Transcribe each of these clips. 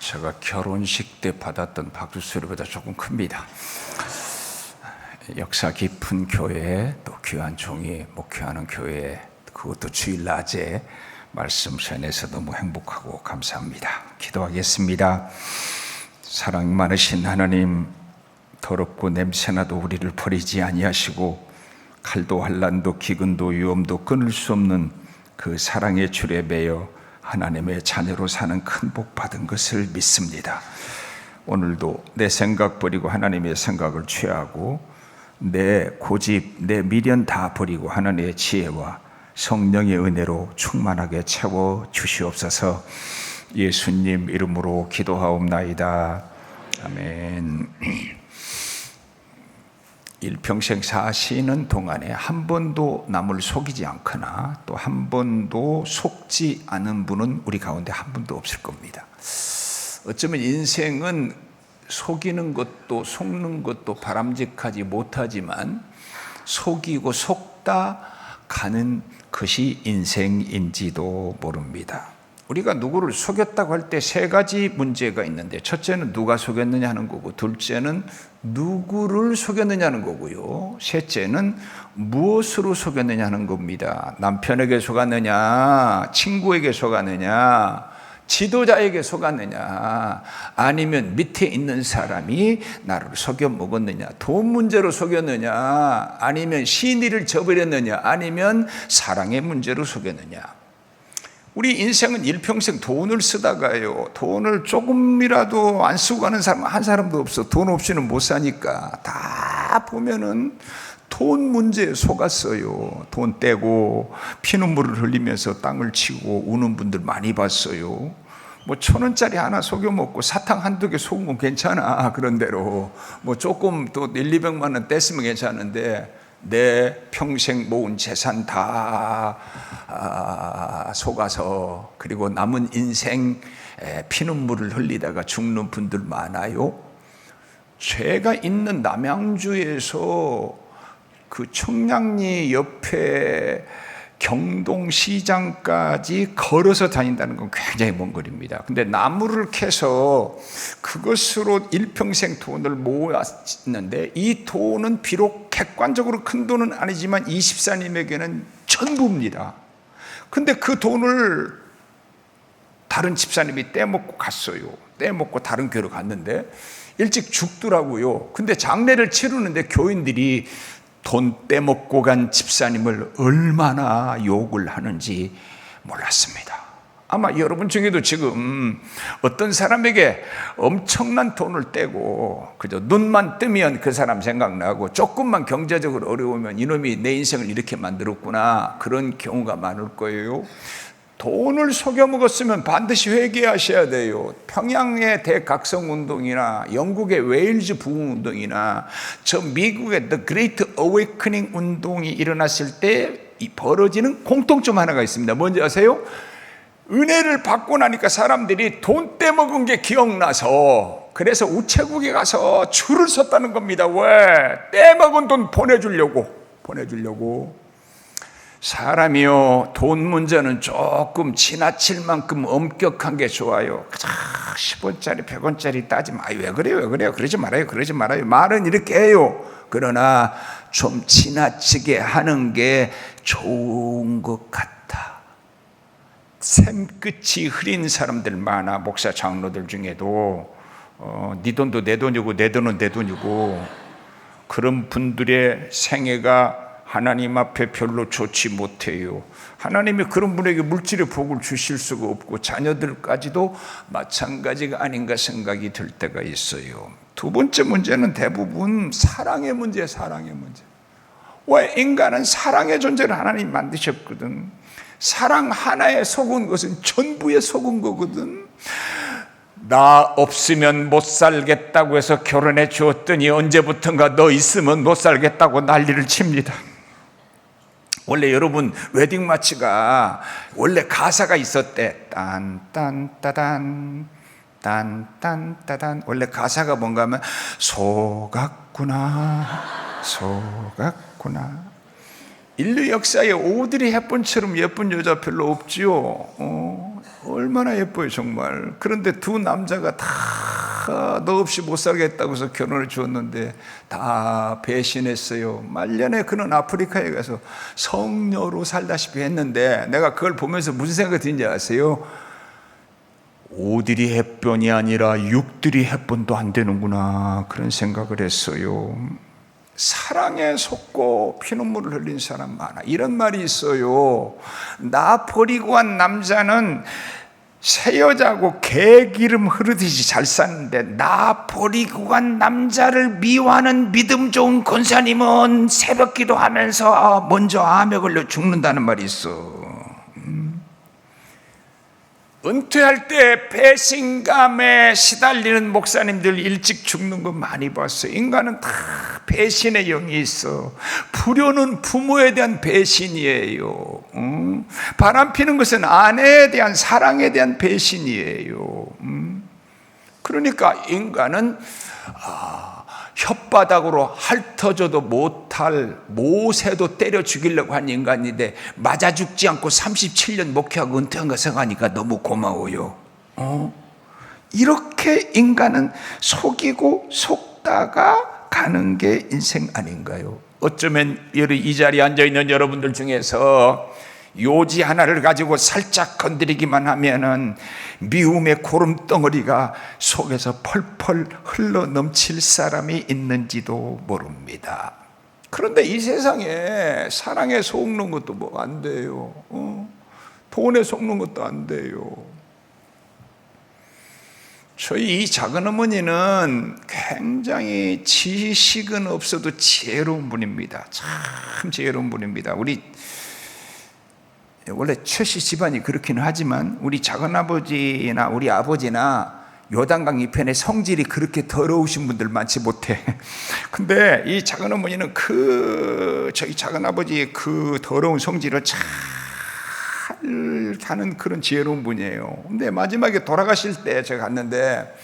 제가 결혼식 때 받았던 박수 소리보다 조금 큽니다. 역사 깊은 교회, 또 귀한 종이 목회하는 교회, 그것도 주일 낮에 말씀 전해서 너무 행복하고 감사합니다. 기도하겠습니다. 사랑 많으신 하나님, 더럽고 냄새나도 우리를 버리지 아니하시고 칼도 환난도 기근도 위험도 끊을 수 없는 그 사랑의 줄에 매여 하나님의 자녀로 사는 큰 복 받은 것을 믿습니다. 오늘도 내 생각 버리고 하나님의 생각을 취하고 내 고집, 내 미련 다 버리고 하나님의 지혜와 성령의 은혜로 충만하게 채워 주시옵소서. 예수님 이름으로 기도하옵나이다. 아멘. 일평생 사시는 동안에 한 번도 남을 속이지 않거나 또 한 번도 속지 않은 분은 우리 가운데 한 분도 없을 겁니다. 어쩌면 인생은 속이는 것도 속는 것도 바람직하지 못하지만 속이고 속다 가는 것이 인생인지도 모릅니다. 우리가 누구를 속였다고 할 때 세 가지 문제가 있는데, 첫째는 누가 속였느냐 하는 거고, 둘째는 누구를 속였느냐 하는 거고요, 셋째는 무엇으로 속였느냐 하는 겁니다. 남편에게 속았느냐, 친구에게 속았느냐, 지도자에게 속았느냐, 아니면 밑에 있는 사람이 나를 속여 먹었느냐, 돈 문제로 속였느냐, 아니면 신의를 저버렸느냐, 아니면 사랑의 문제로 속였느냐. 우리 인생은 일평생 돈을 쓰다가요, 돈을 조금이라도 안 쓰고 가는 사람 한 사람도 없어. 돈 없이는 못 사니까 다 보면은 돈 문제에 속았어요. 돈 떼고 피눈물을 흘리면서 땅을 치고 우는 분들 많이 봤어요. 뭐 1,000원짜리 하나 속여 먹고 사탕 한두 개 속은 건 괜찮아. 그런 대로 뭐 조금 또 100-200만 원 뗐으면 괜찮은데 내 평생 모은 재산 다 속아서, 그리고 남은 인생 피눈물을 흘리다가 죽는 분들 많아요. 제가 있는 남양주에서 그 청량리 옆에 경동시장까지 걸어서 다닌다는 건 굉장히 먼 거리입니다. 근데 나무를 캐서 그것으로 일평생 돈을 모았는데, 이 돈은 비록 객관적으로 큰 돈은 아니지만 이 집사님에게는 전부입니다. 근데 그 돈을 다른 집사님이 떼먹고 갔어요. 떼먹고 다른 교회로 갔는데 일찍 죽더라고요. 근데 장례를 치르는데 교인들이 돈 떼먹고 간 집사님을 얼마나 욕을 하는지 몰랐습니다. 아마 여러분 중에도 지금 어떤 사람에게 엄청난 돈을 떼고 그저 눈만 뜨면 그 사람 생각나고 조금만 경제적으로 어려우면 이놈이 내 인생을 이렇게 만들었구나, 그런 경우가 많을 거예요. 돈을 속여 먹었으면 반드시 회개하셔야 돼요. 평양의 대각성운동이나 영국의 웨일즈 부흥운동이나 저 미국의 The Great Awakening 운동이 일어났을 때 벌어지는 공통점 하나가 있습니다. 뭔지 아세요? 은혜를 받고 나니까 사람들이 돈 떼먹은 게 기억나서, 그래서 우체국에 가서 줄을 섰다는 겁니다. 왜? 떼먹은 돈 보내주려고. 사람이요, 돈 문제는 조금 지나칠 만큼 엄격한 게 좋아요. 10원짜리 100원짜리 따지 마요. 왜 그래요? 그러지 말아요. 말은 이렇게 해요. 그러나 좀 지나치게 하는 게 좋은 것 같아. 샘끝이 흐린 사람들 많아. 목사 장로들 중에도 네 돈도 내 돈이고 내 돈은 내 돈이고, 그런 분들의 생애가 하나님 앞에 별로 좋지 못해요. 하나님이 그런 분에게 물질의 복을 주실 수가 없고 자녀들까지도 마찬가지가 아닌가 생각이 들 때가 있어요. 두 번째 문제는 대부분 사랑의 문제예요. 사랑의 문제. 왜? 인간은 사랑의 존재를 하나님 만드셨거든. 사랑 하나에 속은 것은 전부에 속은 거거든. 나 없으면 못 살겠다고 해서 결혼해 주었더니 언제부턴가 너 있으면 못 살겠다고 난리를 칩니다. 원래 여러분 웨딩 마치가 원래 가사가 있었대. 딴딴따단 딴딴따단. 원래 가사가 뭔가 하면 속았구나. 인류 역사에 오드리 헵번처럼 예쁜 여자 별로 없지요. 얼마나 예뻐요 정말. 그런데 두 남자가 다 너 없이 못 살겠다고 해서 결혼을 주었는데 다 배신했어요. 말년에 그는 아프리카에 가서 성녀로 살다시피 했는데, 내가 그걸 보면서 무슨 생각이 드는지 아세요? 오들이 햇변이 아니라 육들이 햇변도 안 되는구나, 그런 생각을 했어요. 사랑에 속고 피눈물을 흘린 사람 많아. 이런 말이 있어요. 나 버리고 한 남자는 새 여자하고 개기름 흐르듯이 잘 사는데, 나 버리고 간 남자를 미워하는 믿음 좋은 권사님은 새벽 기도하면서 먼저 암에 걸려 죽는다는 말이 있어. 은퇴할 때 배신감에 시달리는 목사님들 일찍 죽는 거 많이 봤어요. 인간은 다 배신의 영이 있어. 불효는 부모에 대한 배신이에요. 바람 피는 것은 아내에 대한 사랑에 대한 배신이에요. 그러니까 인간은 혓바닥으로 핥아줘도 못할 모세도 때려 죽이려고 한 인간인데, 맞아 죽지 않고 37년 목회하고 은퇴한 거 생각하니까 너무 고마워요. 이렇게 인간은 속이고 속다가 가는 게 인생 아닌가요? 어쩌면 이 자리에 앉아있는 여러분들 중에서 요지 하나를 가지고 살짝 건드리기만 하면은 미움의 고름덩어리가 속에서 펄펄 흘러 넘칠 사람이 있는지도 모릅니다. 그런데 이 세상에 사랑에 속는 것도 뭐 안 돼요. 돈에 속는 것도 안 돼요. 저희 이 작은 어머니는 굉장히 지식은 없어도 지혜로운 분입니다. 참 지혜로운 분입니다. 원래 최씨 집안이 그렇기는 하지만 우리 작은아버지나 우리 아버지나 요단강 이편에 성질이 그렇게 더러우신 분들 많지 못해. 근데 이 작은어머니는 저희 작은아버지의 그 더러운 성질을 잘 하는 그런 지혜로운 분이에요. 근데 마지막에 돌아가실 때 제가 갔는데,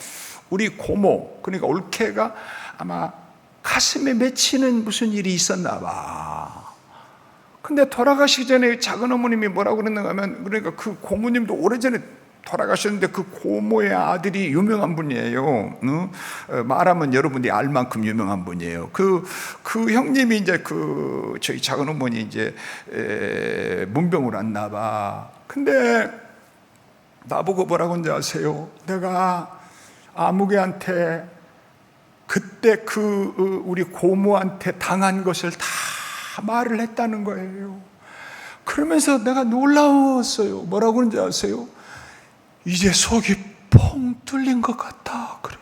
우리 고모, 그러니까 올케가 아마 가슴에 맺히는 무슨 일이 있었나 봐. 근데 돌아가시기 전에 작은 어머님이 뭐라고 그랬는가 하면, 그러니까 그 고모님도 오래전에 돌아가셨는데 그 고모의 아들이 유명한 분이에요. 말하면 여러분들이 알 만큼 유명한 분이에요. 그 형님이 이제 저희 작은 어머니 이제 문병으로 왔나 봐. 근데 나보고 뭐라고 하는지 아세요? 내가 아무개한테 그때 우리 고모한테 당한 것을 다 말을 했다는 거예요. 그러면서 내가 놀라웠어요. 뭐라고 그러는지 아세요? 이제 속이 펑 뚫린 것 같아. 그래.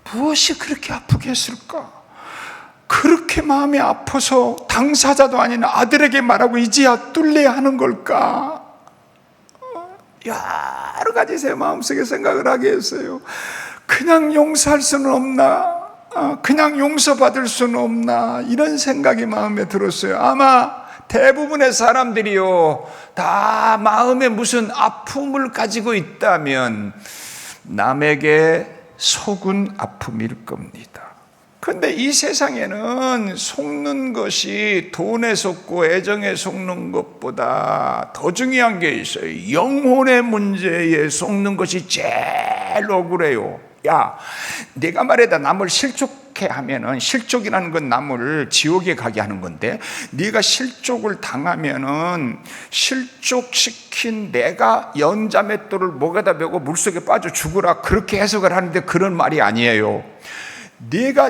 무엇이 그렇게 아프게 했을까? 그렇게 마음이 아파서 당사자도 아닌 아들에게 말하고 이제야 뚫려야 하는 걸까? 여러 가지 제 마음속에 생각을 하게 했어요. 그냥 용서할 수는 없나? 그냥 용서받을 수는 없나? 이런 생각이 마음에 들었어요. 아마 대부분의 사람들이요, 다 마음에 무슨 아픔을 가지고 있다면 남에게 속은 아픔일 겁니다. 그런데 이 세상에는 속는 것이 돈에 속고 애정에 속는 것보다 더 중요한 게 있어요. 영혼의 문제에 속는 것이 제일 억울해요. 야, 내가 말에다 남을 실족해 하면은, 실족이라는 건 남을 지옥에 가게 하는 건데, 네가 실족을 당하면은 실족시킨 내가 연자맷돌을 목에다 메고 물속에 빠져 죽으라, 그렇게 해석을 하는데 그런 말이 아니에요. 네가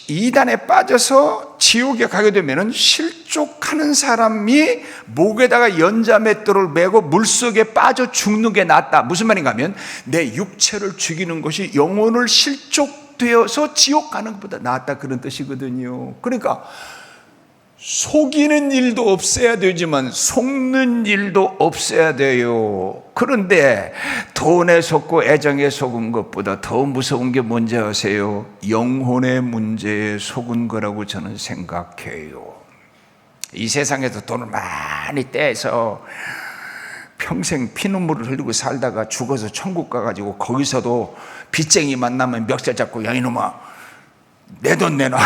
이단에 빠져서 지옥에 가게 되면은 실족하는 사람이 목에다가 연자맷돌을 메고 물속에 빠져 죽는 게 낫다. 무슨 말인가 하면, 내 육체를 죽이는 것이 영혼을 실족되어서 지옥 가는 것보다 낫다, 그런 뜻이거든요. 그러니까 속이는 일도 없애야 되지만 속는 일도 없애야 돼요. 그런데 돈에 속고 애정에 속은 것보다 더 무서운 게 뭔지 아세요? 영혼의 문제에 속은 거라고 저는 생각해요. 이 세상에서 돈을 많이 떼서 평생 피눈물을 흘리고 살다가 죽어서 천국 가가지고 거기서도 빚쟁이 만나면 멱살 잡고, 야 이놈아 내 돈 내놔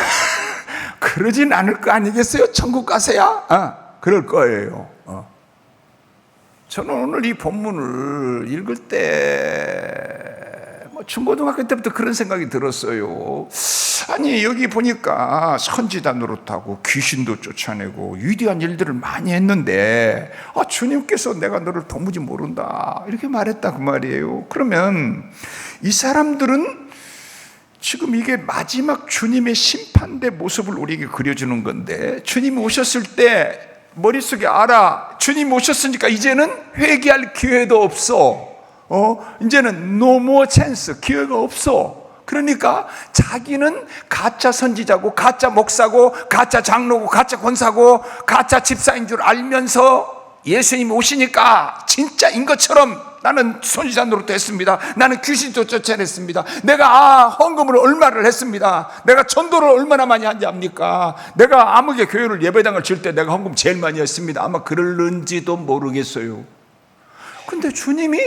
그러진 않을 거 아니겠어요? 천국 가세야? 그럴 거예요. 저는 오늘 이 본문을 읽을 때 중고등학교 때부터 그런 생각이 들었어요. 아니, 여기 보니까 선지자 노릇하고 귀신도 쫓아내고 위대한 일들을 많이 했는데 주님께서 내가 너를 도무지 모른다 이렇게 말했다 그 말이에요. 그러면 이 사람들은 지금 이게 마지막 주님의 심판대 모습을 우리에게 그려주는 건데, 주님이 오셨을 때 머릿속에 알아, 주님 오셨으니까 이제는 회개할 기회도 없어. 이제는 no more chance, 기회가 없어. 그러니까 자기는 가짜 선지자고 가짜 목사고 가짜 장로고 가짜 권사고 가짜 집사인 줄 알면서 예수님이 오시니까 진짜인 것처럼 나는 선지자 노릇도 했습니다. 나는 귀신도 쫓아냈습니다. 내가 헌금을 얼마를 했습니다. 내가 전도를 얼마나 많이 한지 압니까? 내가 아무개 교회를 예배당을 질 때 내가 헌금 제일 많이 했습니다. 아마 그럴는지도 모르겠어요. 근데 주님이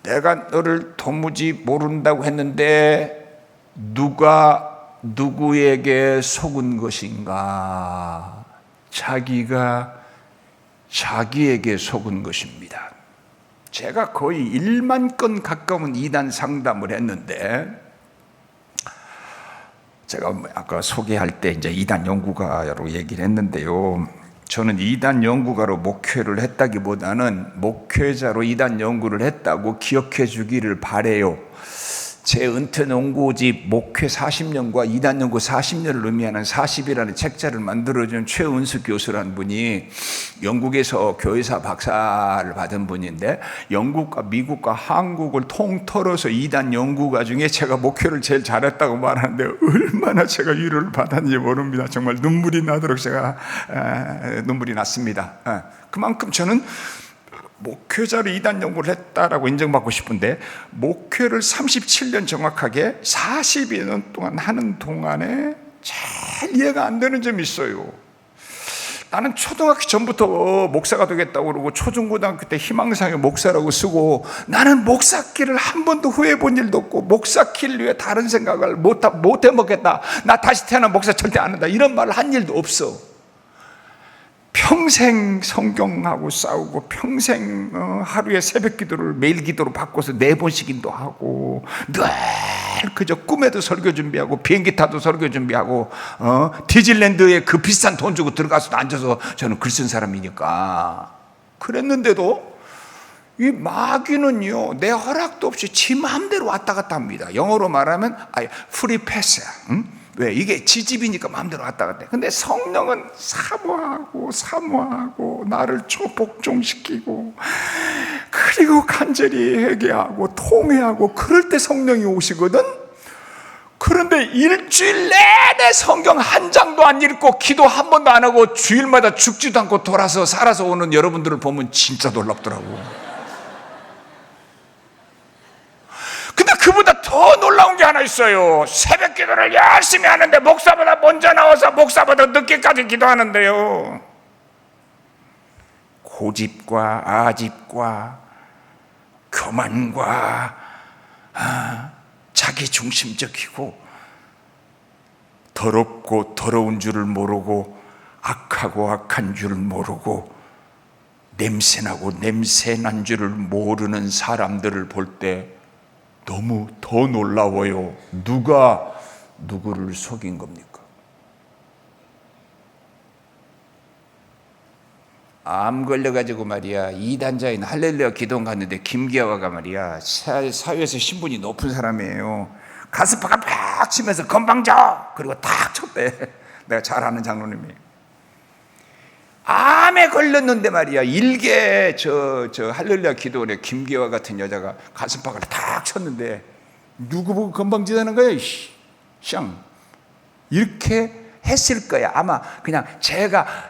내가 너를 도무지 모른다고 했는데 누가 누구에게 속은 것인가? 자기가 자기에게 속은 것입니다. 제가 거의 1만 건 가까운 이단 상담을 했는데, 제가 아까 소개할 때 이제 이단 연구가로 얘기를 했는데요. 저는 이단 연구가로 목회를 했다기보다는 목회자로 이단 연구를 했다고 기억해 주기를 바래요. 제 은퇴 농구집 목회 40년과 이단 연구 40년을 의미하는 40이라는 책자를 만들어준 최은수 교수라는 분이 영국에서 교회사 박사를 받은 분인데, 영국과 미국과 한국을 통틀어서 이단 연구가 중에 제가 목회를 제일 잘했다고 말하는데 얼마나 제가 위로를 받았는지 모릅니다. 정말 눈물이 나도록 제가 눈물이 났습니다. 그만큼 저는 목회자로 이단 연구를 했다라고 인정받고 싶은데, 목회를 37년 정확하게 42년 동안 하는 동안에 제일 이해가 안 되는 점이 있어요. 나는 초등학교 전부터 목사가 되겠다고 그러고 초중고등학교 때 희망상의 목사라고 쓰고, 나는 목사길을 한 번도 후회해 본 일도 없고 목사길 위해 다른 생각을 못 해먹겠다, 나 다시 태어나 목사 절대 안 한다 이런 말을 한 일도 없어. 평생 성경하고 싸우고 평생 하루에 새벽 기도를 매일 기도로 바꿔서 4번씩 인도하고 늘 그저 꿈에도 설교 준비하고 비행기 타도 설교 준비하고 디즈니랜드에 그 비싼 돈 주고 들어가서 앉아서 저는 글 쓴 사람이니까 그랬는데도 이 마귀는요, 내 허락도 없이 지 마음대로 왔다 갔다 합니다. 영어로 말하면 프리 패스야. 왜? 이게 지집이니까 마음대로 왔다 갔다 해. 근데 성령은 사모하고 나를 복종시키고 그리고 간절히 회개하고 통회하고 그럴 때 성령이 오시거든. 그런데 일주일 내내 성경 한 장도 안 읽고 기도 한 번도 안 하고 주일마다 죽지도 않고 돌아서 살아서 오는 여러분들을 보면 진짜 놀랍더라고. 근데 그보다 더 놀라운 게 하나 있어요. 새벽 기도를 열심히 하는데 목사보다 먼저 나와서 목사보다 늦게까지 기도하는데요, 고집과 아집과 교만과 자기 중심적이고 더럽고 더러운 줄을 모르고 악하고 악한 줄을 모르고 냄새나고 냄새난 줄을 모르는 사람들을 볼 때 너무 더 놀라워요. 누가 누구를 속인 겁니까? 암 걸려가지고 말이야, 이단자인 할렐루야 기도원 갔는데 김기아가 말이야, 사회에서 신분이 높은 사람이에요. 가슴팍을 팍 치면서 건방져! 그리고 탁 쳤대. 내가 잘 아는 장로님이. 암에 걸렸는데 말이야, 일개 저 할렐루야 기도원에 김기화 같은 여자가 가슴팍을 탁 쳤는데 누구 보고 건방지다는 거야? 샹 이렇게 했을 거야. 아마 그냥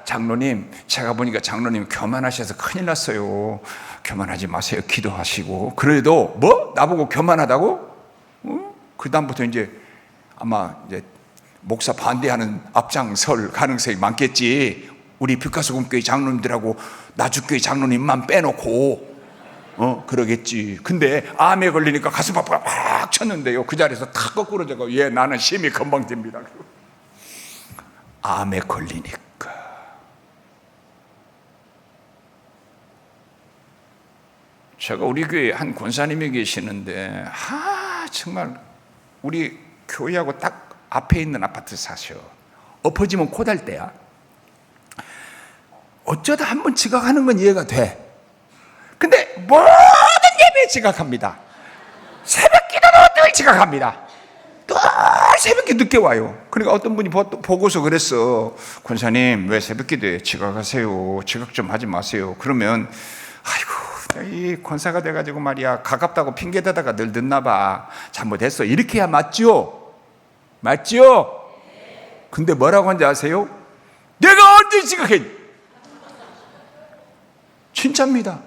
장로님, 제가 보니까 장로님 교만하셔서 큰일 났어요. 교만하지 마세요. 기도하시고. 그래도 뭐? 나보고 교만하다고? 그 다음부터 이제 아마 이제 목사 반대하는 앞장설 가능성이 많겠지. 우리 빛가수금교회 장로님들하고 나주교회 장로님만 빼놓고 그러겠지. 근데 암에 걸리니까 가슴 아파가 막 쳤는데요, 그 자리에서 탁 거꾸로 제가 나는 심히 건방집니다. 암에 걸리니까 제가 우리 교회에 한 권사님이 계시는데 정말 우리 교회하고 딱 앞에 있는 아파트 사셔. 엎어지면 코달 때야. 어쩌다 한번 지각하는 건 이해가 돼. 근데 모든 예배에 지각합니다. 새벽 기도도 늘 지각합니다. 늘 새벽에 늦게 와요. 그러니까 어떤 분이 보고서 그랬어. 권사님, 왜 새벽 기도에 지각하세요? 지각 좀 하지 마세요. 그러면 아이고, 이 권사가 돼가지고 말이야, 가깝다고 핑계대다가 늘 늦나 봐. 잘못했어. 이렇게 해야 맞죠? 맞죠? 근데 뭐라고 하는지 아세요? 내가 언제 지각해? 진짜입니다.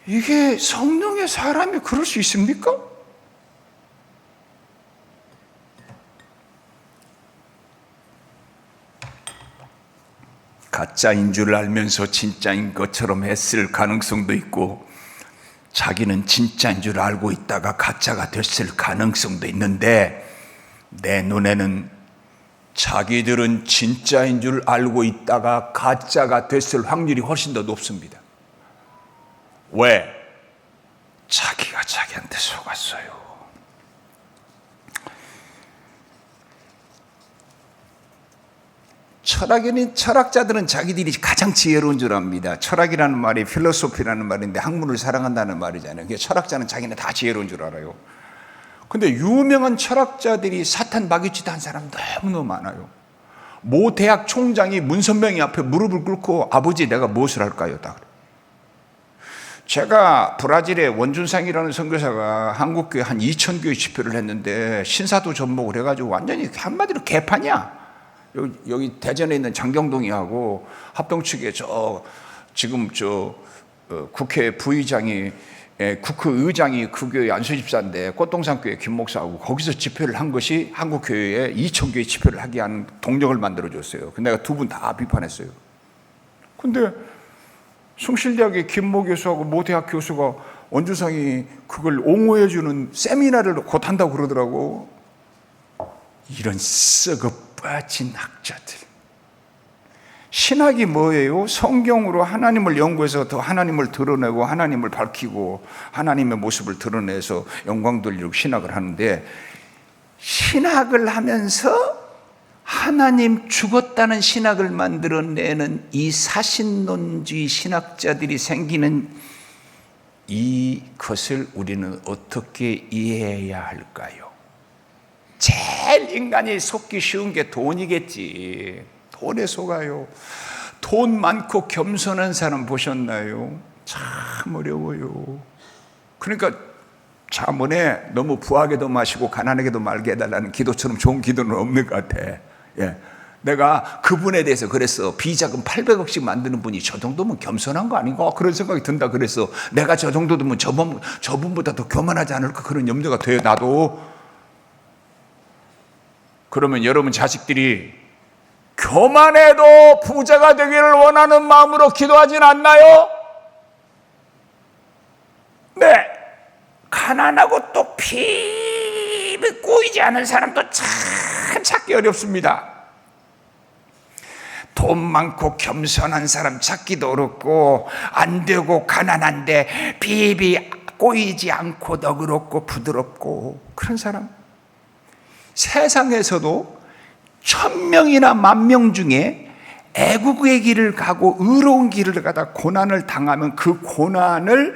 이게 성령의 사람이 그럴 수 있습니까? 가짜인 줄 알면서 진짜인 것처럼 했을 가능성도 있고, 자기는 진짜인 줄 알고 있다가 가짜가 됐을 가능성도 있는데, 내 눈에는 자기들은 진짜인 줄 알고 있다가 가짜가 됐을 확률이 훨씬 더 높습니다. 왜? 자기가 자기한테 속았어요. 철학자들은 자기들이 가장 지혜로운 줄 압니다. 철학이라는 말이 필로소피라는 말인데 학문을 사랑한다는 말이잖아요. 철학자는 자기는 다 지혜로운 줄 알아요. 근데 유명한 철학자들이 사탄 마귀짓 한 사람 너무너무 많아요. 모 대학 총장이 문선명이 앞에 무릎을 꿇고 아버지 내가 무엇을 할까요? 다 그래요. 제가 브라질의 원준상이라는 선교사가 한국교회 한 2,000교회 집회를 했는데 신사도 접목을 해가지고 완전히 한마디로 개판이야. 여기 대전에 있는 장경동이하고 합동 측에 지금 국회 부의장이 국회의장이 그 교회 안수집사인데 꽃동산교회 김 목사하고 거기서 집회를 한 것이 한국교회에 2,000교회 집회를 하게 한 동력을 만들어줬어요. 근데 내가 두 분 다 비판했어요. 근데 숭실대학의 김모 교수하고 모 대학 교수가 원주상이 그걸 옹호해주는 세미나를 곧 한다고 그러더라고. 이런 썩어 빠진 학자들. 신학이 뭐예요? 성경으로 하나님을 연구해서 더 하나님을 드러내고 하나님을 밝히고 하나님의 모습을 드러내서 영광 돌리고 신학을 하는데, 신학을 하면서 하나님 죽었다는 신학을 만들어내는 이 사신론주의 신학자들이 생기는 이것을 우리는 어떻게 이해해야 할까요? 제일 인간이 속기 쉬운 게 돈이겠지. 돈에 속아요. 돈 많고 겸손한 사람 보셨나요? 참 어려워요. 그러니까 잠언에 너무 부하게도 마시고 가난하게도 말게 해달라는 기도처럼 좋은 기도는 없는 것 같아. 내가 그분에 대해서 그랬어. 비자금 800억씩 만드는 분이 저 정도면 겸손한 거 아닌가? 그런 생각이 든다 그랬어. 내가 저 정도 되면 저분보다 더 교만하지 않을까? 그런 염려가 돼요, 나도. 그러면 여러분 자식들이 교만해도 부자가 되기를 원하는 마음으로 기도하진 않나요? 네. 가난하고 또 피부 꼬이지 않은 사람도 참 찾기 어렵습니다. 돈 많고 겸손한 사람 찾기도 어렵고, 안 되고 가난한데 비비 꼬이지 않고 너그럽고 부드럽고 그런 사람. 세상에서도 1,000명이나 10,000명 중에 애국의 길을 가고 의로운 길을 가다 고난을 당하면 그 고난을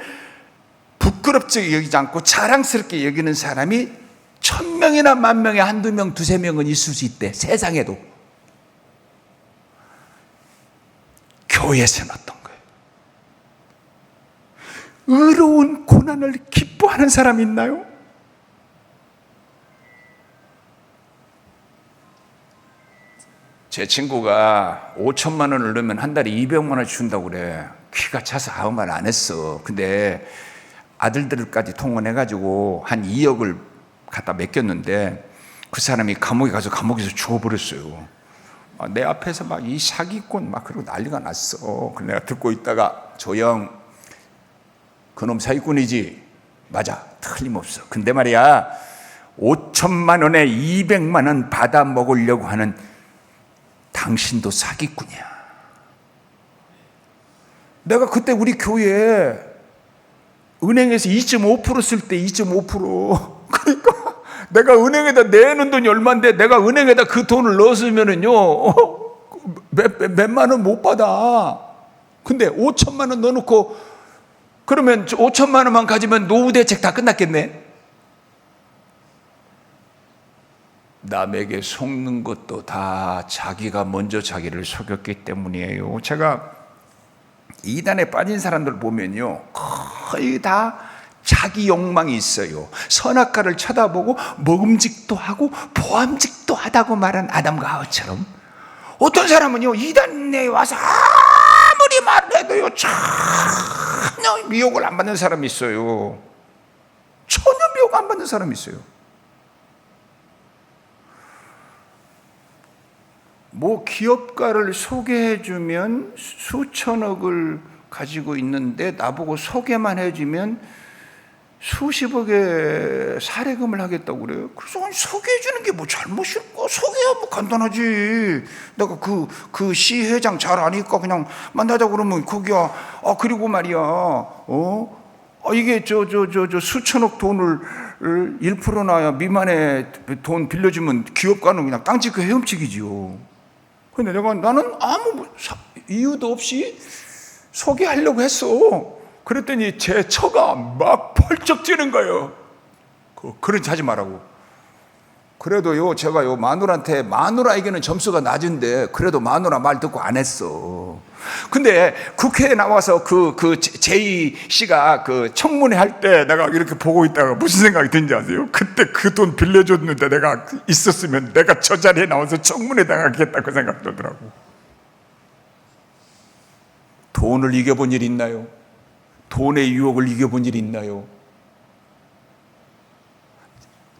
부끄럽게 여기지 않고 자랑스럽게 여기는 사람이 1,000명이나 10,000명에 한두 명, 두세 명은 있을 수 있대. 세상에도. 교회에서는 어떤 거예요? 의로운 고난을 기뻐하는 사람이 있나요? 제 친구가 5천만 원을 넣으면 한 달에 200만 원 준다고 그래. 귀가 차서 아무 말 안 했어. 근데 아들들까지 통원해가지고 한 2억을 갖다 맡겼는데 그 사람이 감옥에 가서 감옥에서 죽어버렸어요. 내 앞에서 막 이 사기꾼 막 그러고 난리가 났어. 그래서 내가 듣고 있다가 조영, 그놈 사기꾼이지? 맞아, 틀림없어. 근데 말이야, 5천만 원에 200만 원 받아 먹으려고 하는 당신도 사기꾼이야. 내가 그때 우리 교회에 은행에서 2.5% 쓸 때 2.5% 그러니까 내가 은행에다 내는 돈이 얼마인데 내가 은행에다 그 돈을 넣었으면은요 몇만 원 못 받아. 근데 5천만 원 넣어놓고 그러면 5천만 원만 가지면 노후 대책 다 끝났겠네. 남에게 속는 것도 다 자기가 먼저 자기를 속였기 때문이에요. 제가 이단에 빠진 사람들 보면요 거의 다 자기 욕망이 있어요. 선악과를 쳐다보고 먹음직도 하고 보암직도 하다고 말한 아담과 하와처럼 어떤 사람은요 이단에 와서 아무리 말해도요 전혀 미혹을 안 받는 사람이 있어요. 전혀 미혹 안 받는 사람이 있어요. 뭐 기업가를 소개해주면 수천억을 가지고 있는데 나보고 소개만 해주면 수십억의 사례금을 하겠다고 그래요. 그래서 소개해주는 게 뭐 잘못일까? 소개야 뭐 간단하지. 내가 그 시회장 잘 아니까 그냥 만나자 그러면 거기야. 그리고 말이야. 이게 수천억 돈을 1%나 미만의 돈 빌려주면 기업가는 그냥 땅 짓고 헤엄치기지요. 근데 나는 아무 이유도 없이 소개하려고 했어. 그랬더니 제 처가 막 펄쩍 뛰는 거예요. 그런 짓 하지 말라고. 그래도요 제가 마누라에게는 점수가 낮은데 그래도 마누라 말 듣고 안 했어. 근데 국회에 나와서 그 제이 씨가 그 청문회 할 때 내가 이렇게 보고 있다가 무슨 생각이 드는지 아세요? 그때 그 돈 빌려줬는데 내가 있었으면 내가 저 자리에 나와서 청문회 당하겠다 그 생각 들더라고. 돈을 이겨본 일 있나요? 돈의 유혹을 이겨본 일 있나요?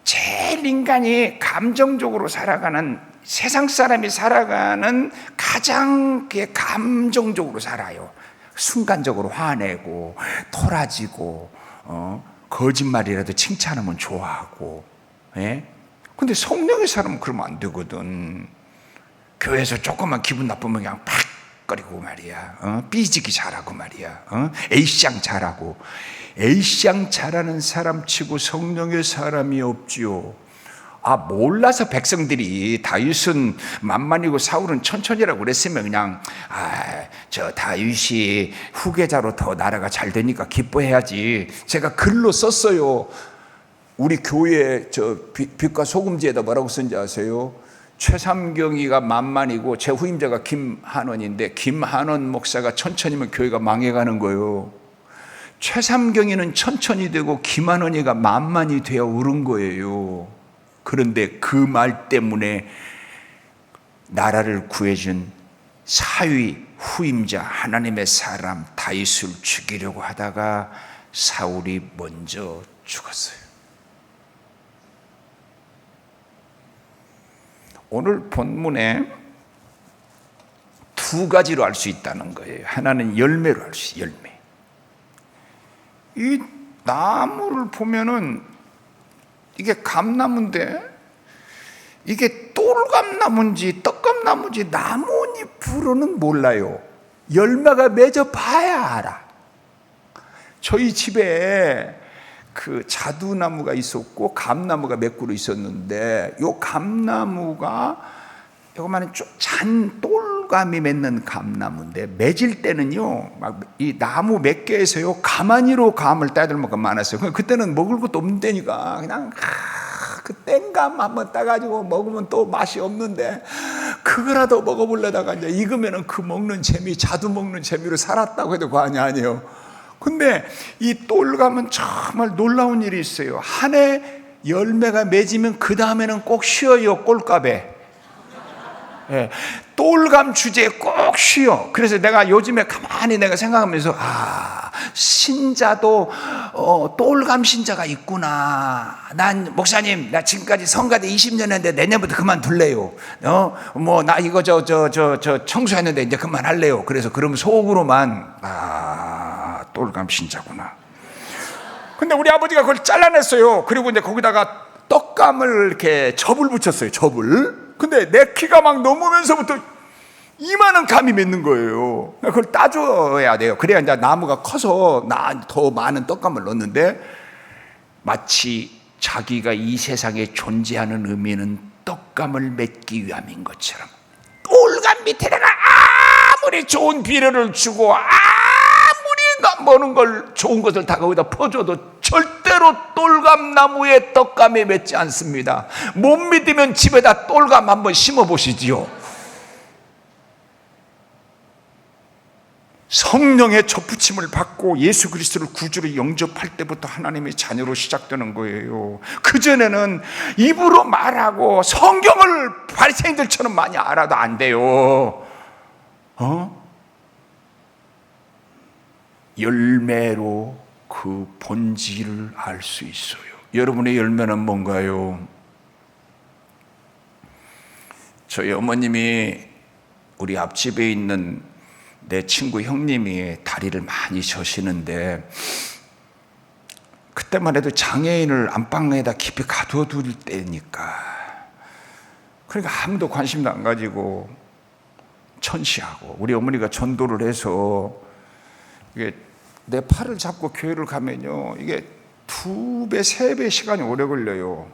제일 인간이 감정적으로 살아가는, 세상 사람이 살아가는 가장 감정적으로 살아요. 순간적으로 화내고 토라지고 거짓말이라도 칭찬하면 좋아하고. 근데 성령의 사람은 그러면 안 되거든. 교회에서 조금만 기분 나쁘면 그냥 팍 거리고 말이야. 삐지기 잘하고 말이야. 에이쌍 잘하고. 에이쌍 잘하는 사람 치고 성령의 사람이 없지요. 몰라서 백성들이 다윗은 만만이고 사울은 천천히라고 그랬으면 그냥 저 다윗이 후계자로 더 나라가 잘 되니까 기뻐해야지. 제가 글로 썼어요. 우리 교회 저 빛과 소금지에다 뭐라고 쓴지 아세요? 최삼경이가 만만이고 제 후임자가 김한원인데 김한원 목사가 천천히면 교회가 망해가는 거예요. 최삼경이는 천천히 되고 김한원이가 만만이 되어 오른 거예요. 그런데 그 말 때문에 나라를 구해준 사위 후임자 하나님의 사람 다윗을 죽이려고 하다가 사울이 먼저 죽었어요. 오늘 본문에 두 가지로 알 수 있다는 거예요. 하나는 열매로 알 수 있어요. 열매. 이 나무를 보면은 이게 감나무인데 이게 똘감나무인지 떡감나무인지 나뭇잎으로는 몰라요. 열매가 맺어 봐야 알아. 저희 집에 그 자두나무가 있었고 감나무가 몇 그루 있었는데 요 감나무가 요거만은 잔 똘감이 맺는 감나무인데 맺을 때는요 막 이 나무 몇 개에서요 가마니로 감을 따들 만큼 많았어요. 그때는 먹을 것도 없는 때니까 그냥 그 땡감 한번 따가지고 먹으면 또 맛이 없는데 그거라도 먹어보려다가 이제 익으면은 그 먹는 재미, 자두 먹는 재미로 살았다고 해도 과언이 아니에요. 근데 이 똘감은 정말 놀라운 일이 있어요. 한 해 열매가 맺으면 그 다음에는 꼭 쉬어요. 꼴값에. 똘감 주제에 꼭 쉬어. 그래서 내가 요즘에 가만히 내가 생각하면서 신자도 똘감 신자가 있구나. 난 목사님 나 지금까지 성가대 20년 했는데 내년부터 그만둘래요. 나 이거 저 청소했는데 이제 그만할래요. 그래서 그러면 속으로만 똘감 신자구나. 근데 우리 아버지가 그걸 잘라냈어요. 그리고 이제 거기다가 떡감을 이렇게 접을 붙였어요. 접을. 근데 내 키가 막 넘으면서부터 이만한 감이 맺는 거예요. 그걸 따줘야 돼요. 그래야 이제 나무가 커서 더 많은 떡감을 넣는데, 마치 자기가 이 세상에 존재하는 의미는 떡감을 맺기 위함인 것처럼, 똘감 밑에다가 아무리 좋은 비료를 주고 아무리 모는 걸 좋은 것을 다 거기다 퍼줘도 절대로 똘감나무에 떡감이 맺지 않습니다. 못 믿으면 집에다 똘감 한번 심어 보시지요. 성령의 접붙임을 받고 예수 그리스도를 구주로 영접할 때부터 하나님의 자녀로 시작되는 거예요. 그전에는 입으로 말하고 성경을 바리새인들처럼 많이 알아도 안 돼요. 열매로 그 본질을 알 수 있어요. 여러분의 열매는 뭔가요? 저희 어머님이 우리 앞집에 있는 내 친구 형님이 다리를 많이 져시는데, 그때만 해도 장애인을 안방에다 깊이 가둬둘 때니까, 그러니까 아무도 관심도 안 가지고 천시하고, 우리 어머니가 전도를 해서 이게 내 팔을 잡고 교회를 가면요, 이게 2배, 3배 시간이 오래 걸려요.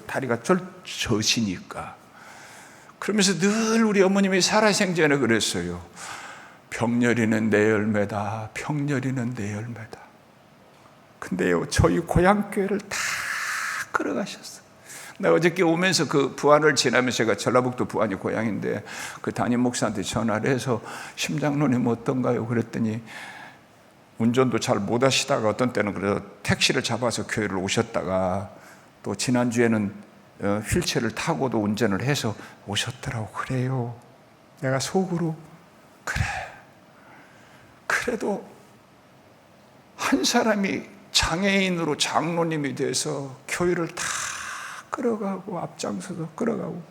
다리가 져시니까. 그러면서 늘 우리 어머님이 살아생전에 그랬어요. 병렬이는 내 열매다. 병렬이는 내 열매다. 근데요, 저희 고향교회를 다 끌어가셨어요. 나 어저께 오면서 그 부안을 지나면서, 제가 전라북도 부안이 고향인데 그 담임 목사한테 전화를 해서 심장로님 어떤가요? 그랬더니 운전도 잘 못 하시다가 어떤 때는 그래서 택시를 잡아서 교회를 오셨다가, 또 지난주에는 휠체어를 타고도 운전을 해서 오셨더라고. 그래요. 내가 속으로, 그래, 그래도 한 사람이 장애인으로 장로님이 돼서 교회를 다 끌어가고 앞장서서 끌어가고,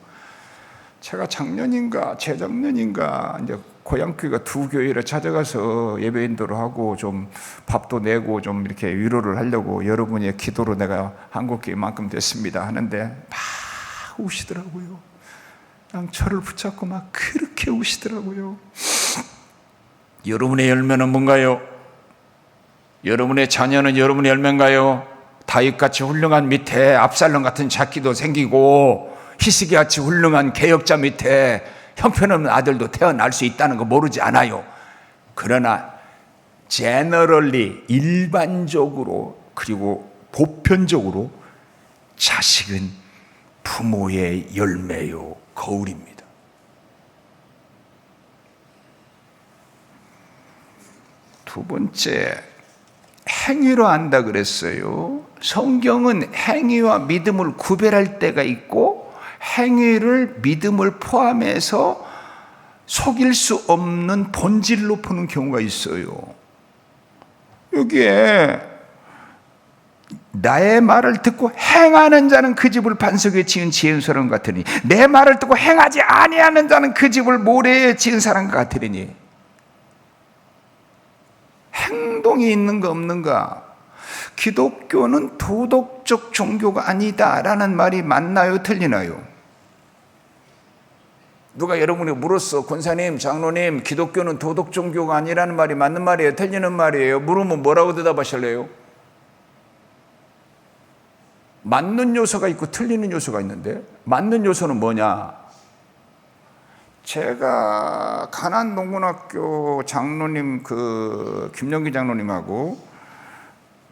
제가 작년인가 재작년인가 이제 고향교회가 2교회를 찾아가서 예배인도를 하고 좀 밥도 내고 좀 이렇게 위로를 하려고, 여러분의 기도로 내가 한국교회만큼 됐습니다 하는데 막 우시더라고요. 그냥 저를 붙잡고 막 그렇게 우시더라고요. 여러분의 열매는 뭔가요? 여러분의 자녀는 여러분의 열매인가요? 다윗같이 훌륭한 밑에 압살롬 같은 자기도 생기고, 히스기야같이 훌륭한 개혁자 밑에 형편없는 아들도 태어날 수 있다는 거 모르지 않아요. 그러나 제너럴리, 일반적으로, 그리고 보편적으로 자식은 부모의 열매요, 거울입니다. 두 번째, 행위로 안다 그랬어요. 성경은 행위와 믿음을 구별할 때가 있고, 행위를 믿음을 포함해서 속일 수 없는 본질로 보는 경우가 있어요. 여기에 나의 말을 듣고 행하는 자는 그 집을 반석에 지은 지은 사람 같으니, 내 말을 듣고 행하지 아니하는 자는 그 집을 모래에 지은 사람 같으니, 행동이 있는가 없는가? 기독교는 도덕적 종교가 아니다라는 말이 맞나요, 틀리나요? 누가 여러분이 물었어. 권사님, 장로님, 기독교는 도덕 종교가 아니라는 말이 맞는 말이에요, 틀리는 말이에요? 물으면 뭐라고 대답하실래요? 맞는 요소가 있고 틀리는 요소가 있는데, 맞는 요소는 뭐냐? 제가 가난농군학교 장로님, 그 김영기 장로님하고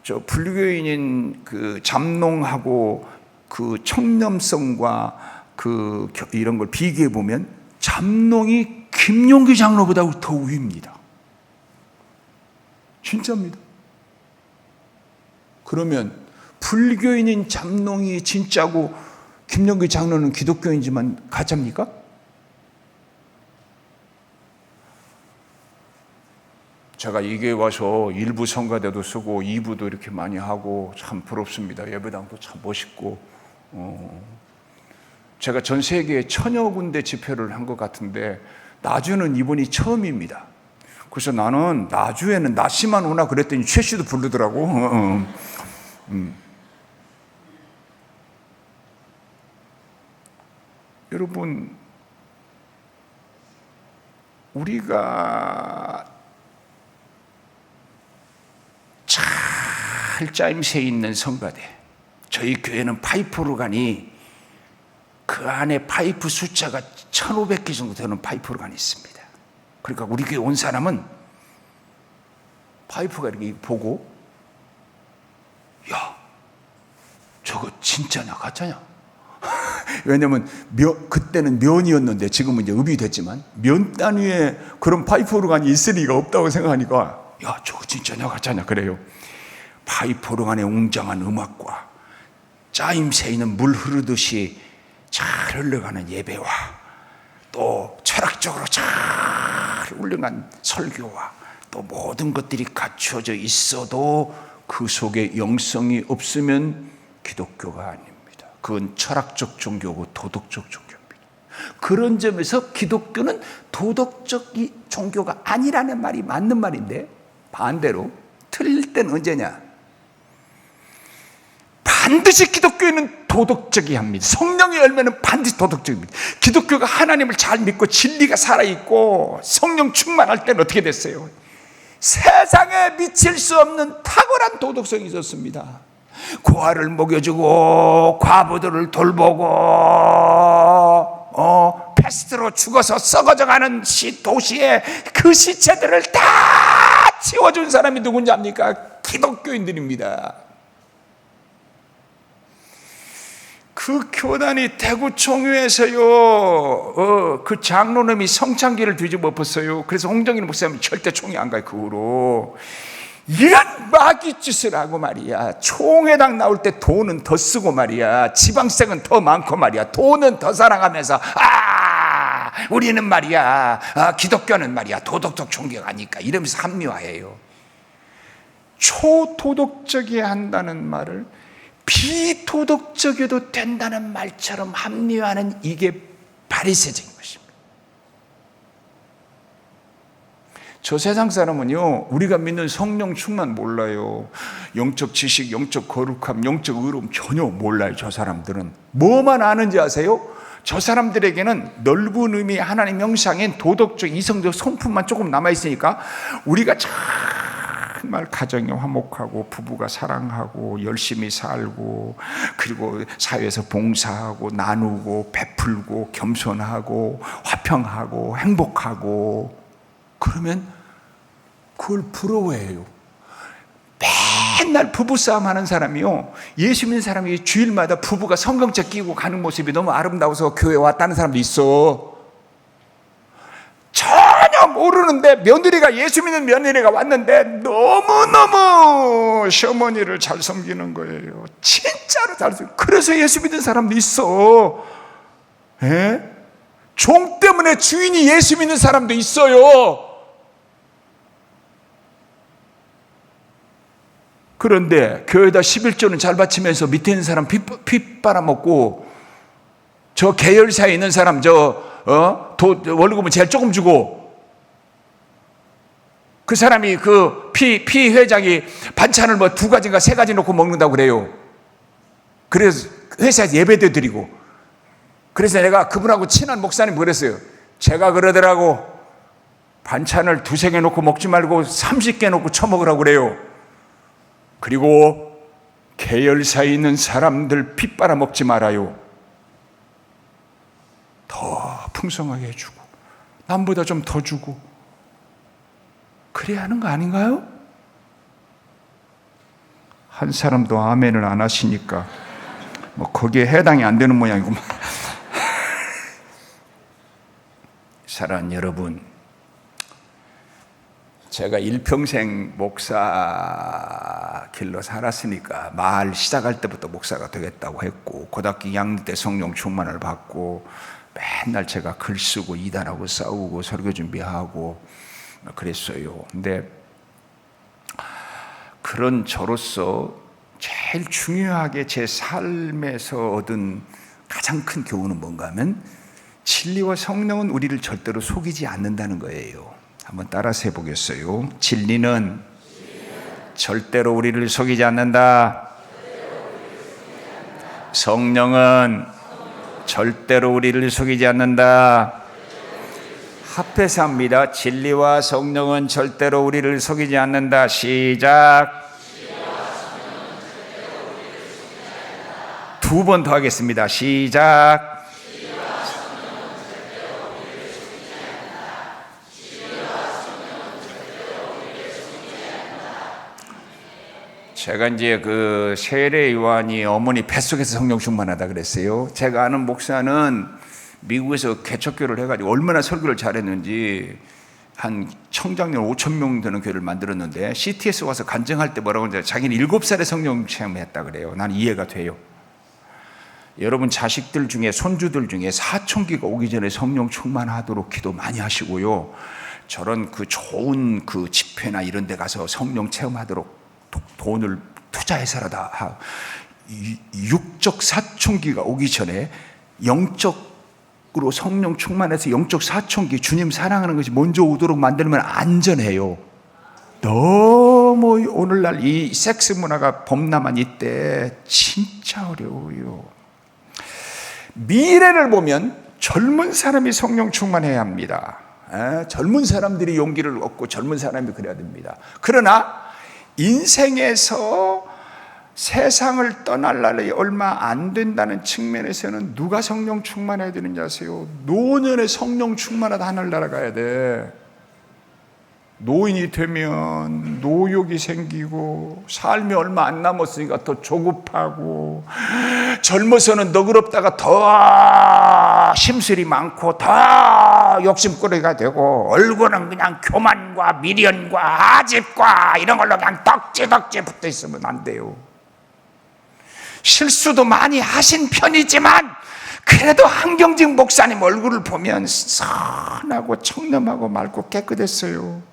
저 불교인인 그 잠농하고 그 청렴성과 그 이런 걸 비교해 보면 잠농이 김용기 장로보다 더 우위입니다. 진짜입니다. 그러면 불교인인 잠농이 진짜고 김용기 장로는 기독교인지만 가짜입니까? 제가 이 교회 와서 1부 성가대도 쓰고 2부도 이렇게 많이 하고 참 부럽습니다. 예배당도 참 멋있고, 제가 전 세계에 1000여 군데 집회를 한 것 같은데 나주는 이번이 처음입니다. 그래서 나는 나주에는 나 씨만 오나 그랬더니 최 씨도 부르더라고. 여러분, 우리가 잘 짜임새 있는 성가대, 저희 교회는 파이프 오르간이 그 안에 파이프 숫자가 1500개 정도 되는 파이프 오르간이 있습니다. 그러니까 우리 교회 온 사람은 파이프가 이렇게 보고, 야, 저거 진짜냐 가짜냐? 왜냐면 그때는 면이었는데 지금은 이제 읍이 됐지만 면 단위에 그런 파이프 오르간이 있을 리가 없다고 생각하니까, 야, 저거 진짜냐 가짜냐 그래요. 파이프 오르간의 웅장한 음악과 짜임새 있는 물 흐르듯이 잘 흘러가는 예배와 또 철학적으로 잘 훌륭한 설교와 또 모든 것들이 갖추어져 있어도 그 속에 영성이 없으면 기독교가 아닙니다. 그건 철학적 종교고 도덕적 종교입니다. 그런 점에서 기독교는 도덕적 종교가 아니라는 말이 맞는 말인데, 반대로 틀릴 때는 언제냐? 반드시 기독교에는 도덕적이야 합니다. 성령의 열매는 반드시 도덕적입니다. 기독교가 하나님을 잘 믿고 진리가 살아있고 성령 충만할 때는 어떻게 됐어요? 세상에 미칠 수 없는 탁월한 도덕성이 있었습니다. 고아를 먹여주고 과부들을 돌보고 패스트로 죽어서 썩어져가는 도시에 그 시체들을 다 치워준 사람이 누군지 압니까? 기독교인들입니다. 그 교단이 대구 총회에서요, 그 장로님이 성찬기를 뒤집어 엎었어요. 그래서 홍정일 목사님이 절대 총회 안 가요. 그 후로 이런 마귀 짓을 하고 말이야. 총회당 나올 때 돈은 더 쓰고 말이야. 지방세는 더 많고 말이야. 돈은 더 사랑하면서 우리는 말이야, 기독교는 말이야 도덕적 종교가 아니까 이러면서 합리화해요. 초도덕적이야 한다는 말을 비도덕적이어도 된다는 말처럼 합리화하는, 이게 바리새적인 것입니다. 저 세상 사람은요, 우리가 믿는 성령 충만 몰라요. 영적 지식, 영적 거룩함, 영적 의로움 전혀 몰라요. 저 사람들은 뭐만 아는지 아세요? 저 사람들에게는 넓은 의미 하나님 형상인 도덕적 이성적 성품만 조금 남아있으니까 우리가 정말 가정이 화목하고 부부가 사랑하고 열심히 살고 그리고 사회에서 봉사하고 나누고 베풀고 겸손하고 화평하고 행복하고, 그러면 그걸 부러워해요. 맨날 부부싸움 하는 사람이요, 예수 믿는 사람이 주일마다 부부가 성경책 끼고 가는 모습이 너무 아름다워서 교회 왔다는 사람도 있어. 전혀 모르는데 며느리가, 예수 믿는 며느리가 왔는데 너무너무 시어머니를 잘 섬기는 거예요. 진짜로 잘 섬기는. 그래서 예수 믿는 사람도 있어. 에? 종 때문에 주인이 예수 믿는 사람도 있어요. 그런데 교회에다 11조는 잘 바치면서 밑에 있는 사람 피 빨아먹고, 저 계열사에 있는 사람 월급은 제일 조금 주고, 그 사람이 그 피 회장이 반찬을 뭐 2가지인가 3가지 놓고 먹는다고 그래요. 그래서 회사에서 예배도 드리고. 그래서 내가 그분하고 친한 목사님 그랬어요. 제가 그러더라고, 반찬을 2-3개 놓고 먹지 말고 30개 놓고 처먹으라고 그래요. 그리고 계열사에 있는 사람들 피 빨아먹지 말아요. 더 풍성하게 해주고 남보다 좀 더 주고 그래야 하는 거 아닌가요? 한 사람도 아멘을 안 하시니까 뭐 거기에 해당이 안 되는 모양이구만. 사랑하는 여러분, 제가 일평생 목사 길로 살았으니까 마을 시작할 때부터 목사가 되겠다고 했고, 고등학교 2학년 때 성령 충만을 받고 맨날 제가 글 쓰고 이단하고 싸우고 설교 준비하고 그랬어요. 근데 그런 저로서 제일 중요하게 제 삶에서 얻은 가장 큰 교훈은 뭔가 하면, 진리와 성령은 우리를 절대로 속이지 않는다는 거예요. 한번 따라서 해보겠어요. 진리는 절대로 우리를 속이지 않는다. 성령은 절대로 우리를 속이지 않는다. 합해서 합니다. 진리와 성령은 절대로 우리를 속이지 않는다. 시작. 두 번 더 하겠습니다. 시작. 제가 이제 그 세례 요한이 어머니 뱃속에서 성령 충만하다 그랬어요. 제가 아는 목사는 미국에서 개척교를 해가지고 얼마나 설교를 잘했는지 한 청장년 5,000명 되는 교회를 만들었는데 CTS 와서 간증할 때 뭐라고 하는지 자기는 7살에 성령 체험했다 그래요. 난 이해가 돼요. 여러분 자식들 중에 손주들 중에 사춘기가 오기 전에 성령 충만하도록 기도 많이 하시고요. 저런 그 좋은 그 집회나 이런 데 가서 성령 체험하도록 돈을 투자해서라도 육적 사춘기가 오기 전에 영적으로 성령 충만해서 영적 사춘기 주님 사랑하는 것이 먼저 오도록 만들면 안전해요. 너무 오늘날 이 섹스 문화가 범람한 이때 진짜 어려워요. 미래를 보면 젊은 사람이 성령 충만해야 합니다. 젊은 사람들이 용기를 얻고 젊은 사람이 그래야 됩니다. 그러나 인생에서 세상을 떠날 날이 얼마 안 된다는 측면에서는 누가 성령 충만해야 되는지 아세요? 노년에 성령 충만하다 하늘나라 가야 돼. 노인이 되면 노욕이 생기고 삶이 얼마 안 남았으니까 더 조급하고, 젊어서는 너그럽다가 더 심술이 많고 더 욕심꾸러기가 되고, 얼굴은 그냥 교만과 미련과 아집과 이런 걸로 그냥 덕지덕지 붙어 있으면 안 돼요. 실수도 많이 하신 편이지만 그래도 한경직 목사님 얼굴을 보면 선하고 청렴하고 맑고 깨끗했어요.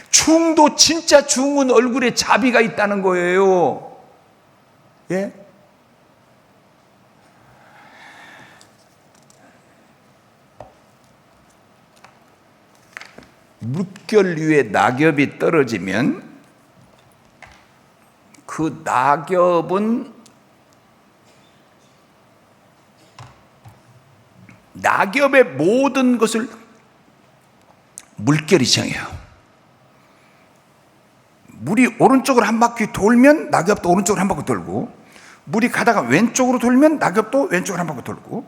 중도 진짜 중은 얼굴에 자비가 있다는 거예요. 예? 물결 위에 낙엽이 떨어지면 그 낙엽은 낙엽의 모든 것을 물결이 정해요. 물이 오른쪽으로 한 바퀴 돌면 낙엽도 오른쪽으로 한 바퀴 돌고, 물이 가다가 왼쪽으로 돌면 낙엽도 왼쪽으로 한 바퀴 돌고,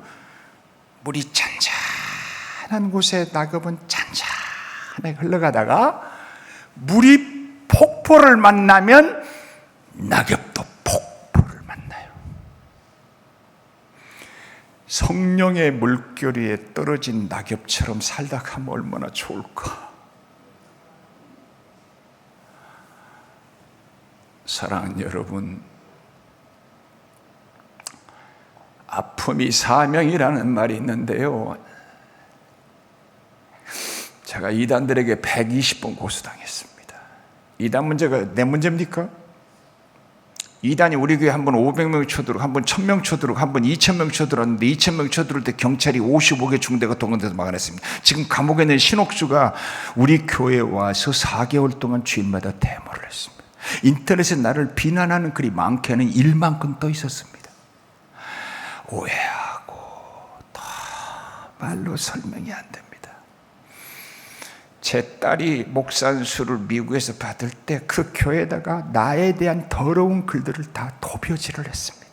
물이 잔잔한 곳에 낙엽은 잔잔하게 흘러가다가 물이 폭포를 만나면 낙엽도 폭포를 만나요. 성령의 물결 위에 떨어진 낙엽처럼 살다 가면 얼마나 좋을까. 사랑하는 여러분, 아픔이 사명이라는 말이 있는데요, 제가 이단들에게 120번 고소당했습니다. 이단 문제가 내 문제입니까? 이단이 우리 교회 한 번 500명 쳐들어오고 한 번 1000명 쳐들어오고 한 번 2000명 쳐들어왔는데 2000명 쳐들어올 때 경찰이 55개 중대가 동원돼서 막아냈습니다. 지금 감옥에 있는 신옥수가 우리 교회에 와서 4개월 동안 주일마다 데모를 했습니다. 인터넷에 나를 비난하는 글이 많게는 1만큼 떠 있었습니다. 오해하고 더 말로 설명이 안 됩니다. 제 딸이 목산수를 미국에서 받을 때 그 교회에다가 나에 대한 더러운 글들을 다 도표질을 했습니다.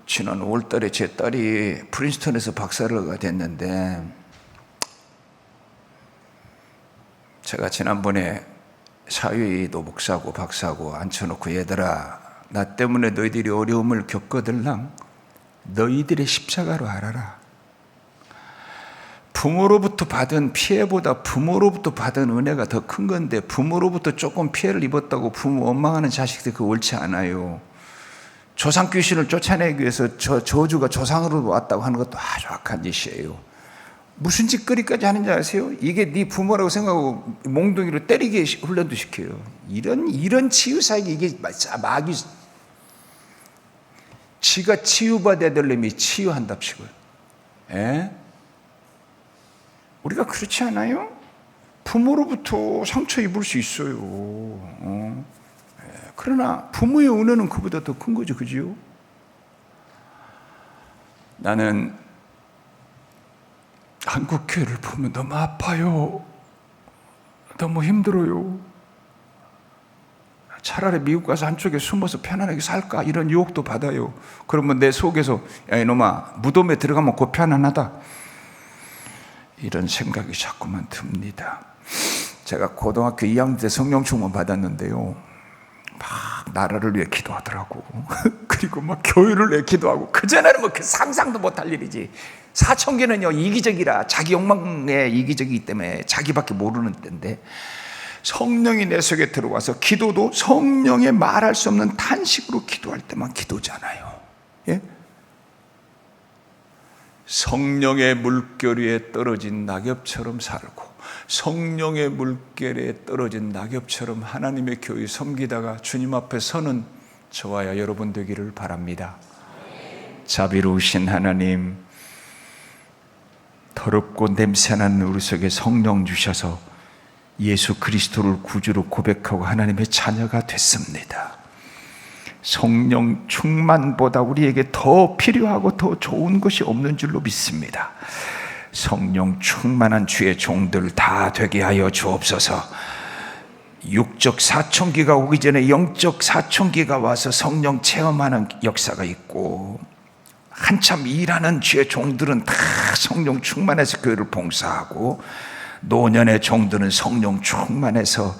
지난 5월달에 제 딸이 프린스턴에서 박사가 됐는데, 제가 지난번에 사위도 목사고 박사고 앉혀놓고, 얘들아, 나 때문에 너희들이 어려움을 겪거들랑 너희들의 십자가로 알아라. 부모로부터 받은 피해보다 부모로부터 받은 은혜가 더 큰 건데, 부모로부터 조금 피해를 입었다고 부모 원망하는 자식들 그거 옳지 않아요. 조상 귀신을 쫓아내기 위해서 저주가 조상으로 왔다고 하는 것도 아주 악한 짓이에요. 무슨 짓거리까지 하는지 아세요? 이게 네 부모라고 생각하고 몽둥이로 때리게 훈련도 시켜요. 이런 치유사역이 이게 마귀, 지가 치유받아야 될 놈이 치유한답시고요. 예? 우리가 그렇지 않아요? 부모로부터 상처 입을 수 있어요. 그러나 부모의 은혜는 그보다 더 큰 거죠, 그죠? 나는 한국교회를 보면 너무 아파요. 너무 힘들어요. 차라리 미국 가서 한쪽에 숨어서 편안하게 살까? 이런 유혹도 받아요. 그러면 내 속에서 야 이놈아, 무덤에 들어가면 곧 편안하다, 이런 생각이 자꾸만 듭니다. 제가 고등학교 2학년 때 성령 충만 받았는데요, 막 나라를 위해 기도하더라고. 그리고 막 교회를 위해 기도하고. 그전에는 뭐 상상도 못할 일이지. 사천기는요 이기적이라, 자기 욕망에 이기적이기 때문에 자기밖에 모르는 때인데, 성령이 내 속에 들어와서 기도도 성령의 말할 수 없는 탄식으로 기도할 때만 기도잖아요. 예? 성령의 물결 위에 떨어진 낙엽처럼 살고, 성령의 물결 위에 떨어진 낙엽처럼 하나님의 교회 섬기다가 주님 앞에 서는 저와 여러분 되기를 바랍니다. 자비로우신 하나님, 더럽고 냄새나는 우리 속에 성령 주셔서 예수 그리스도를 구주로 고백하고 하나님의 자녀가 됐습니다. 성령 충만보다 우리에게 더 필요하고 더 좋은 것이 없는 줄로 믿습니다. 성령 충만한 주의 종들 다 되게 하여 주옵소서. 육적 사천기가 오기 전에 영적 사천기가 와서 성령 체험하는 역사가 있고, 한참 일하는 주의 종들은 다 성령 충만해서 교회를 봉사하고, 노년의 종들은 성령 충만해서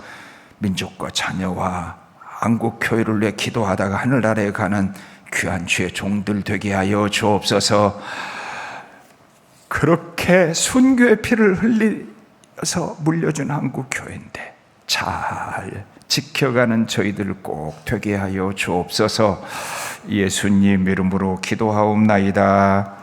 민족과 자녀와 한국교회를 위해 기도하다가 하늘나라에 가는 귀한 주의 종들 되게 하여 주옵소서. 그렇게 순교의 피를 흘려서 물려준 한국교회인데 잘 지켜가는 저희들 꼭 되게 하여 주옵소서. 예수님 이름으로 기도하옵나이다.